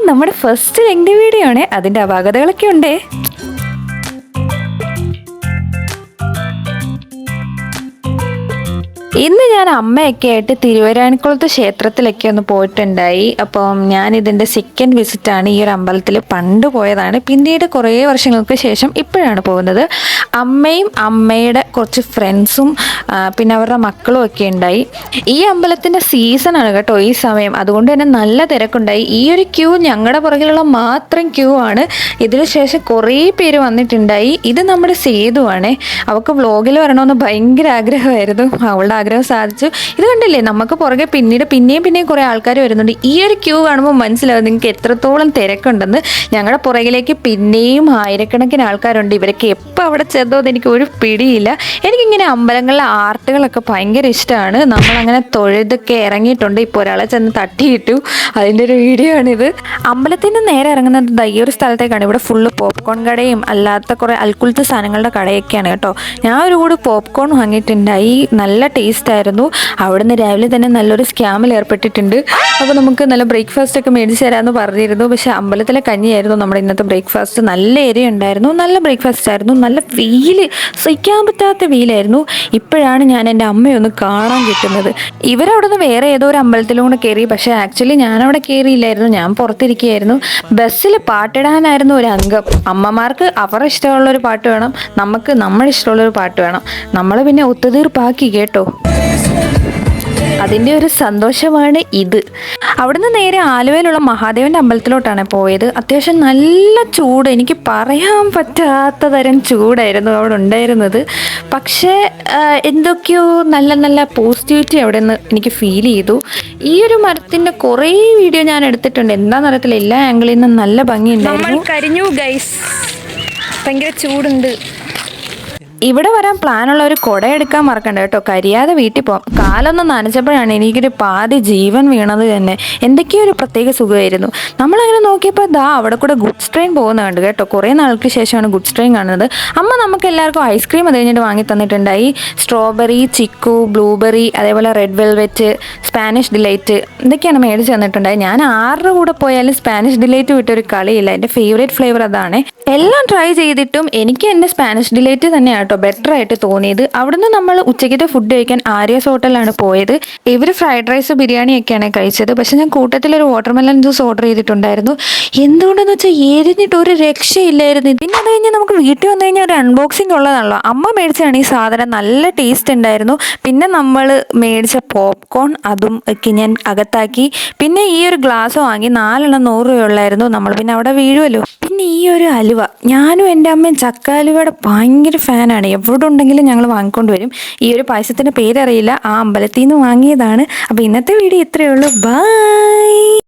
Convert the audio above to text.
നമ്മുടെ first lengthy video ആണ്, അതിന്റെ അപാകതകളൊക്കെ ഉണ്ടേ. ഇന്ന് ഞാൻ അമ്മയൊക്കെ ആയിട്ട് തിരുവരാനിക്കുളത്ത് ക്ഷേത്രത്തിലൊക്കെ ഒന്ന് പോയിട്ടുണ്ടായി. അപ്പം ഞാൻ ഇതിൻ്റെ സെക്കൻഡ് വിസിറ്റാണ്. ഈ ഒരു അമ്പലത്തിൽ പണ്ട് പോയതാണ്, പിന്നീട് കുറേ വർഷങ്ങൾക്ക് ശേഷം ഇപ്പോഴാണ് പോകുന്നത്. അമ്മയും അമ്മയുടെ കുറച്ച് ഫ്രണ്ട്സും പിന്നെ അവരുടെ മക്കളും ഒക്കെ ഉണ്ടായി. ഈ അമ്പലത്തിൻ്റെ സീസണാണ് കേട്ടോ ഈ സമയം, അതുകൊണ്ട് തന്നെ നല്ല തിരക്കുണ്ടായി. ഈ ഒരു ക്യൂ ഞങ്ങളുടെ പുറകിലുള്ള മാത്രം ക്യൂ ആണ്. ഇതിനു ശേഷം കുറേ പേര് വന്നിട്ടുണ്ടായി. ഇത് നമ്മുടെ സേതുവാണേ. അവൾക്ക് വ്ളോഗിൽ വരണമെന്ന് ഭയങ്കര ആഗ്രഹമായിരുന്നു, അവളുടെ ആഗ്രഹം സാധിച്ചു. ഇത് കണ്ടില്ലേ, നമുക്ക് പുറകെ പിന്നെയും കുറേ ആൾക്കാർ വരുന്നുണ്ട്. ഈ ഒരു ക്യൂ കാണുമ്പോൾ മനസ്സിലാവും നിങ്ങൾക്ക് എത്രത്തോളം തിരക്കുണ്ടെന്ന്. ഞങ്ങളുടെ പുറകിലേക്ക് പിന്നെയും ആയിരക്കണക്കിന് ആൾക്കാരുണ്ട്. ഇവരൊക്കെ എപ്പോൾ അവിടെ ചെന്നോ എന്ന് എനിക്ക് ഒരു പിടിയില്ല. എനിക്കിങ്ങനെ അമ്പലങ്ങളിലെ ആർട്ടുകളൊക്കെ ഭയങ്കര ഇഷ്ടമാണ്. നമ്മളങ്ങനെ തൊഴുതൊക്കെ ഇറങ്ങിയിട്ടുണ്ട്. ഇപ്പോൾ ഒരാളെ ചെന്ന് തട്ടിയിട്ടു, അതിൻ്റെ ഒരു വീഡിയോ ആണിത്. അമ്പലത്തിൽ നിന്ന് നേരെ ഇറങ്ങുന്നത് ഈ ഒരു സ്ഥലത്തേക്കാണ്. ഇവിടെ ഫുള്ള് പോപ്കോൺ കടയും അല്ലാത്ത കുറേ അൽക്കുലത്തെ സാധനങ്ങളുടെ കടയൊക്കെയാണ് കേട്ടോ. ഞാൻ ഒരു കൂടി പോപ്കോൺ വാങ്ങിയിട്ടുണ്ടായി, നല്ല ടേസ്റ്റ് ആയിരുന്നു. അവിടുന്ന് രാവിലെ തന്നെ നല്ലൊരു സ്കാമിൽ ഏർപ്പെട്ടിട്ടുണ്ട്. അപ്പോൾ നമുക്ക് നല്ല ബ്രേക്ക്ഫാസ്റ്റ് ഒക്കെ മേടിച്ച് തരാമെന്ന് പറഞ്ഞിരുന്നു. പക്ഷേ അമ്പലത്തിലെ കഞ്ഞിയായിരുന്നു നമ്മുടെ ഇന്നത്തെ ബ്രേക്ക്ഫാസ്റ്റ്. നല്ല ഏരിയ ഉണ്ടായിരുന്നു, നല്ല ബ്രേക്ക്ഫാസ്റ്റ് ആയിരുന്നു. നല്ല വെയില്, സഹിക്കാൻ പറ്റാത്ത വെയിലായിരുന്നു. ഇപ്പോഴാണ് ഞാൻ എൻ്റെ അമ്മയൊന്ന് കാണാൻ കിട്ടുന്നത്. ഇവരവിടെ നിന്ന് വേറെ ഏതോ ഒരു അമ്പലത്തിലും കൂടെ കയറി. പക്ഷേ ആക്ച്വലി ഞാനവിടെ കയറിയില്ലായിരുന്നു, ഞാൻ പുറത്തിരിക്കുകയായിരുന്നു. ബസ്സിൽ പാട്ടിടാനായിരുന്നു ഒരു അംഗം. അമ്മമാർക്ക് അവരുടെ ഇഷ്ടമുള്ളൊരു പാട്ട് വേണം, നമുക്ക് നമ്മുടെ ഇഷ്ടമുള്ളൊരു പാട്ട് വേണം. നമ്മൾ പിന്നെ ഒത്തുതീർപ്പാക്കി കേട്ടോ. അതിൻ്റെ ഒരു സന്തോഷമാണ് ഇത്. അവിടുന്ന് നേരെ ആലുവയിലുള്ള മഹാദേവൻ്റെ അമ്പലത്തിലോട്ടാണ് പോയത്. അത്യാവശ്യം നല്ല ചൂട്, എനിക്ക് പറയാൻ പറ്റാത്ത തരം ചൂടായിരുന്നു അവിടെ ഉണ്ടായിരുന്നത്. പക്ഷേ എന്തൊക്കെയോ നല്ല നല്ല പോസിറ്റിവിറ്റി അവിടെ നിന്ന് എനിക്ക് ഫീൽ ചെയ്തു. ഈ ഒരു മരത്തിൻ്റെ കുറേ വീഡിയോ ഞാൻ എടുത്തിട്ടുണ്ട്, എന്താണെന്നറിയത്തില്ല, എല്ലാ ആംഗിളിൽ നിന്നും നല്ല ഭംഗിയുണ്ടായിരുന്നു. കരിഞ്ഞു ഗൈസ്, ഭയങ്കര ചൂടുണ്ട്. ഇവിടെ വരാൻ പ്ലാനുള്ള ഒരു കുട എടുക്കാൻ മറക്കണ്ട കേട്ടോ, കരിയാതെ വീട്ടിൽ പോകാം. കാലൊന്ന് നനച്ചപ്പോഴാണ് എനിക്കൊരു പാതി ജീവൻ വീണത് തന്നെ. എന്തൊക്കെയോ ഒരു പ്രത്യേക സുഖമായിരുന്നു. നമ്മളങ്ങനെ നോക്കിയപ്പോൾ അവിടെ കൂടെ ഗുഡ്സ് ട്രെയിൻ പോകുന്ന കണ്ടു കേട്ടോ. കുറേ നാൾക്ക് ശേഷമാണ് ഗുഡ്സ് ട്രെയിൻ കാണുന്നത്. അമ്മ നമുക്ക് എല്ലാവർക്കും ഐസ്ക്രീം അത് കഴിഞ്ഞിട്ട് വാങ്ങി തന്നിട്ടുണ്ടായി. സ്ട്രോബെറി, ചിക്കു, ബ്ലൂബെറി, അതേപോലെ റെഡ് വെൽവെറ്റ്, സ്പാനിഷ് ഡിലൈറ്റ്, ഇതൊക്കെയാണ് മേടിച്ച് തന്നിട്ടുണ്ടായി. ഞാൻ ആരുടെ കൂടെ പോയാലും സ്പാനിഷ് ഡിലൈറ്റ് വിട്ടൊരു കളിയില്ല, എൻ്റെ ഫേവറേറ്റ് ഫ്ലേവർ അതാണ്. എല്ലാം ട്രൈ ചെയ്തിട്ടും എനിക്ക് എൻ്റെ സ്പാനിഷ് ഡിലൈറ്റ് തന്നെയാണ് കേട്ടോ ബെറ്റർ ആയിട്ട് തോന്നിയത്. അവിടുന്ന് നമ്മൾ ഉച്ചയ്ക്കത്തെ ഫുഡ് കഴിക്കാൻ ആര്യാസ് ഹോട്ടലിലാണ് പോയത്. ഇവർ ഫ്രൈഡ് റൈസ് ബിരിയാണിയൊക്കെയാണ് കഴിച്ചത്. പക്ഷെ ഞാൻ കൂട്ടത്തിലൊരു വാട്ടർമെലൺ ജ്യൂസ് ഓർഡർ ചെയ്തിട്ടുണ്ടായിരുന്നു. എന്തുകൊണ്ടെന്ന് വെച്ചാൽ എരിഞ്ഞിട്ട് ഒരു രക്ഷയില്ലായിരുന്നു. പിന്നെ അത് കഴിഞ്ഞ് നമുക്ക് വീട്ടിൽ വന്നു കഴിഞ്ഞാൽ ഒരു അൺബോക്സിംഗ് ഉള്ളതാണല്ലോ. അമ്മ മേടിച്ചാണ് ഈ സാധനം, നല്ല ടേസ്റ്റ് ഉണ്ടായിരുന്നു. പിന്നെ നമ്മൾ മേടിച്ച പോപ്കോൺ അതും ഒക്കെ ഞാൻ അകത്താക്കി. പിന്നെ ഈ ഒരു ഗ്ലാസ് വാങ്ങി 4 100 രൂപയുള്ളായിരുന്നു. നമ്മൾ പിന്നെ അവിടെ വീഴുമല്ലോ. പിന്നെ ഈ ഒരു അലുവ, ഞാനും എൻ്റെ അമ്മയും ചക്ക അലുവയുടെ ഭയങ്കര ഫാനാണ്. എവിടെ ഉണ്ടെങ്കിലും ഞങ്ങൾ വാങ്ങിക്കൊണ്ട് വരും. ഈ ഒരു പായസത്തിൻ്റെ പേരറിയില്ല, ആ അമ്പലത്തിൽ നിന്ന് വാങ്ങിയതാണ്. അപ്പോൾ ഇന്നത്തെ വീഡിയോ ഇത്രയേ ഉള്ളൂ. ബൈ.